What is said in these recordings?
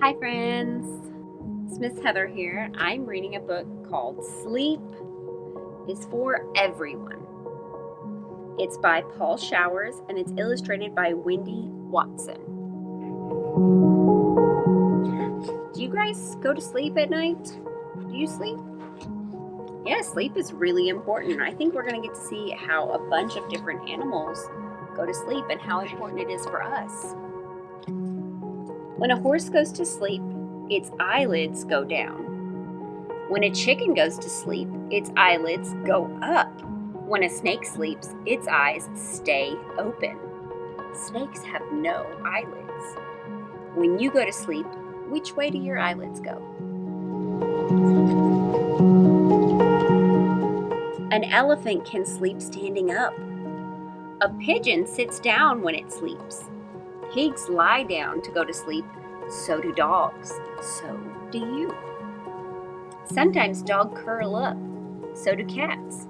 Hi friends, it's Miss Heather here. I'm reading a book called Sleep is for Everyone. It's by Paul Showers and it's illustrated by Wendy Watson. Do you guys go to sleep at night? Do you sleep? Yeah, sleep is really important. I think we're going to get to see how a bunch of different animals go to sleep and how important it is for us. When a horse goes to sleep, its eyelids go down. When a chicken goes to sleep, its eyelids go up. When a snake sleeps, its eyes stay open. Snakes have no eyelids. When you go to sleep, which way do your eyelids go? An elephant can sleep standing up. A pigeon sits down when it sleeps. Pigs lie down to go to sleep. So do dogs. So do you. Sometimes dogs curl up. So do cats.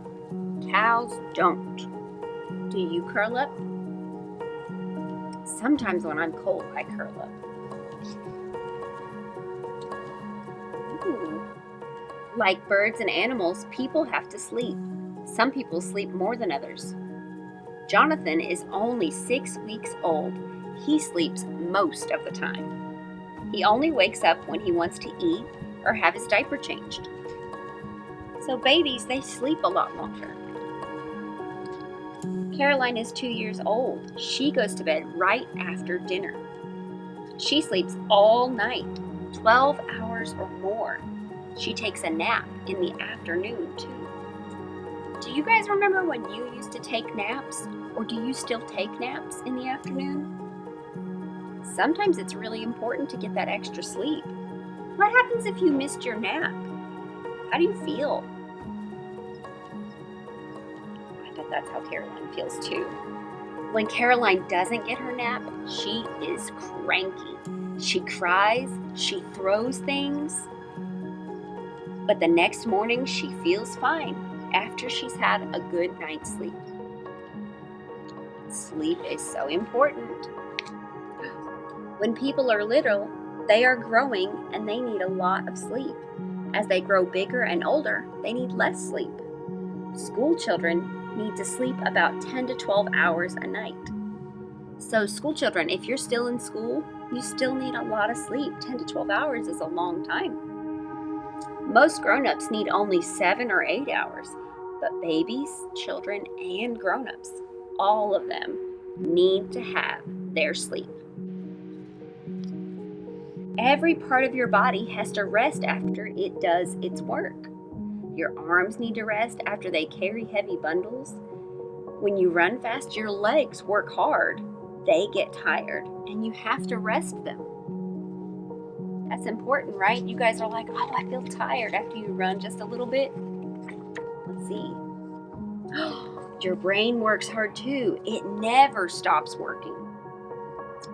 Cows don't. Do you curl up? Sometimes when I'm cold, I curl up. Ooh. Like birds and animals, people have to sleep. Some people sleep more than others. Jonathan is only 6 weeks old. He sleeps most of the time. He only wakes up when he wants to eat or have his diaper changed. So babies, they sleep a lot longer. Caroline is 2 years old. She goes to bed right after dinner. She sleeps all night, 12 hours or more. She takes a nap in the afternoon too. Do you guys remember when you used to take naps? Or do you still take naps in the afternoon? Sometimes it's really important to get that extra sleep. What happens if you missed your nap? How do you feel? I bet that's how Caroline feels too. When Caroline doesn't get her nap, she is cranky. She cries, she throws things. But the next morning, she feels fine after she's had a good night's sleep. Sleep is so important. When people are little, they are growing and they need a lot of sleep. As they grow bigger and older, they need less sleep. School children need to sleep about 10 to 12 hours a night. So school children, if you're still in school, you still need a lot of sleep. 10 to 12 hours is a long time. Most grown-ups need only 7 or 8 hours, but babies, children, and grown-ups, all of them need to have their sleep. Every part of your body has to rest after it does its work. Your arms need to rest after they carry heavy bundles. When you run fast, your legs work hard. They get tired, and you have to rest them. That's important, right? You guys are like, oh, I feel tired after you run just a little bit. Let's see. Your brain works hard too. It never stops working.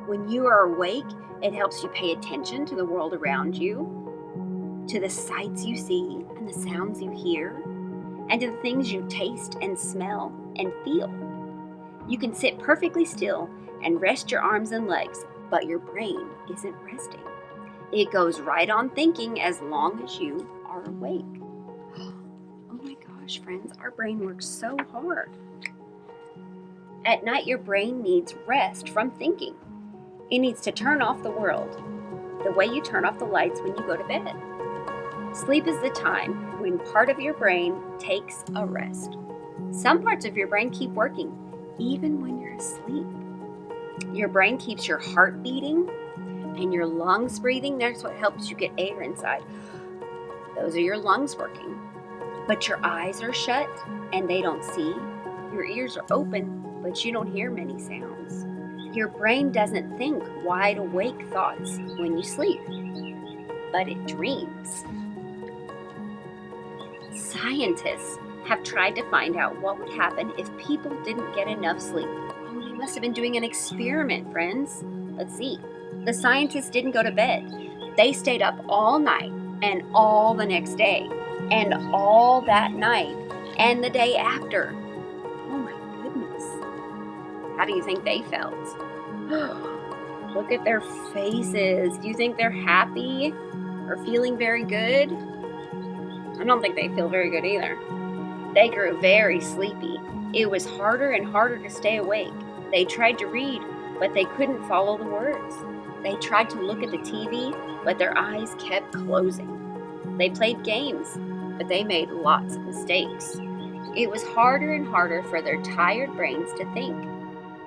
When you are awake, it helps you pay attention to the world around you, to the sights you see and the sounds you hear, and to the things you taste and smell and feel. You can sit perfectly still and rest your arms and legs, but your brain isn't resting. It goes right on thinking as long as you are awake. Oh my gosh, friends, our brain works so hard. At night, your brain needs rest from thinking. It needs to turn off the world, the way you turn off the lights when you go to bed. Sleep is the time when part of your brain takes a rest. Some parts of your brain keep working, even when you're asleep. Your brain keeps your heart beating and your lungs breathing. That's what helps you get air inside. Those are your lungs working. But your eyes are shut and they don't see. Your ears are open, but you don't hear many sounds. Your brain doesn't think wide awake thoughts when you sleep, but it dreams. Scientists have tried to find out what would happen if people didn't get enough sleep. Oh, they must have been doing an experiment, friends. Let's see. The scientists didn't go to bed. They stayed up all night and all the next day and all that night and the day after. Oh my goodness. How do you think they felt? Look at their faces. Do you think they're happy or feeling very good? I don't think they feel very good either. They grew very sleepy. It was harder and harder to stay awake. They tried to read, but they couldn't follow the words. They tried to look at the TV, but their eyes kept closing. They played games, but they made lots of mistakes. It was harder and harder for their tired brains to think.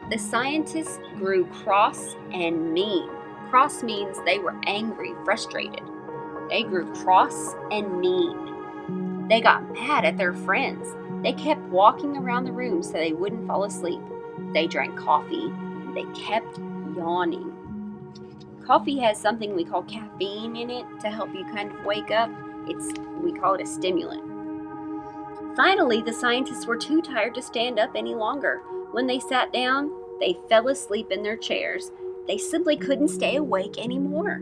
The scientists grew cross and mean. Cross means they were angry, frustrated. They grew cross and mean. They got mad at their friends. They kept walking around the room so they wouldn't fall asleep. They drank coffee and they kept yawning. Coffee has something we call caffeine in it to help you kind of wake up. We call it a stimulant. Finally, the scientists were too tired to stand up any longer. When they sat down, they fell asleep in their chairs. They simply couldn't stay awake anymore.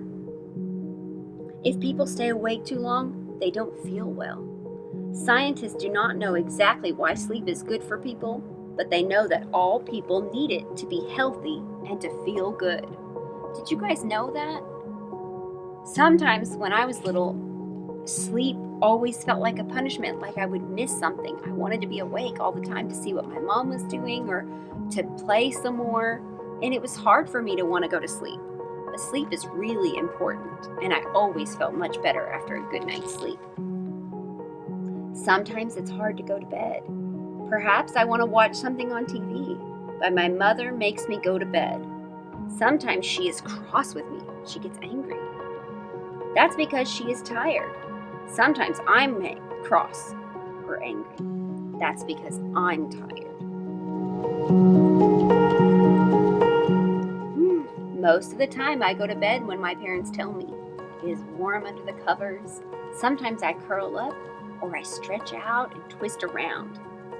If people stay awake too long, they don't feel well. Scientists do not know exactly why sleep is good for people, but they know that all people need it to be healthy and to feel good. Did you guys know that? Sometimes when I was little, sleep always felt like a punishment, like I would miss something. I wanted to be awake all the time to see what my mom was doing or to play some more, and it was hard for me to want to go to sleep. But sleep is really important, and I always felt much better after a good night's sleep. Sometimes it's hard to go to bed. Perhaps I want to watch something on TV, but my mother makes me go to bed. Sometimes she is cross with me. She gets angry. That's because she is tired. Sometimes I'm cross or angry. That's because I'm tired. Most of the time I go to bed when my parents tell me. It is warm under the covers. Sometimes I curl up or I stretch out and twist around.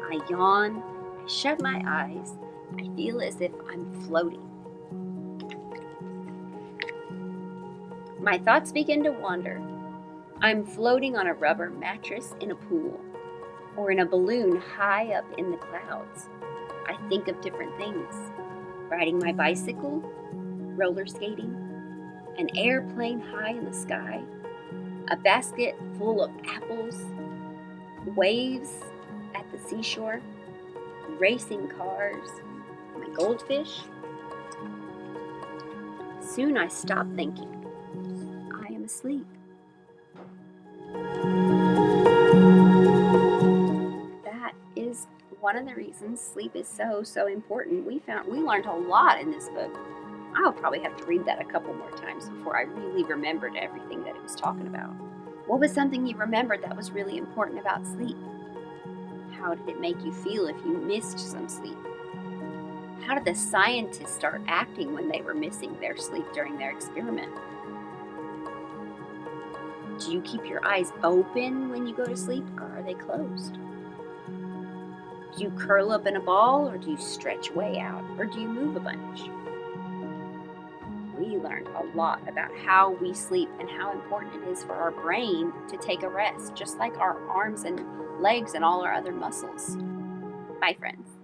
I yawn. I shut my eyes. I feel as if I'm floating. My thoughts begin to wander. I'm floating on a rubber mattress in a pool, or in a balloon high up in the clouds. I think of different things. Riding my bicycle, roller skating, an airplane high in the sky, a basket full of apples, waves at the seashore, racing cars, my goldfish. Soon I stop thinking. I am asleep. That is one of the reasons sleep is so important. We learned a lot in this book. I'll probably have to read that a couple more times before I really remembered everything that it was talking about. What was something you remembered that was really important about sleep? How did it make you feel if you missed some sleep? How did the scientists start acting when they were missing their sleep during their experiment? Do you keep your eyes open when you go to sleep, or are they closed? Do you curl up in a ball, or do you stretch way out, or do you move a bunch? We learned a lot about how we sleep and how important it is for our brain to take a rest, just like our arms and legs and all our other muscles. Bye, friends.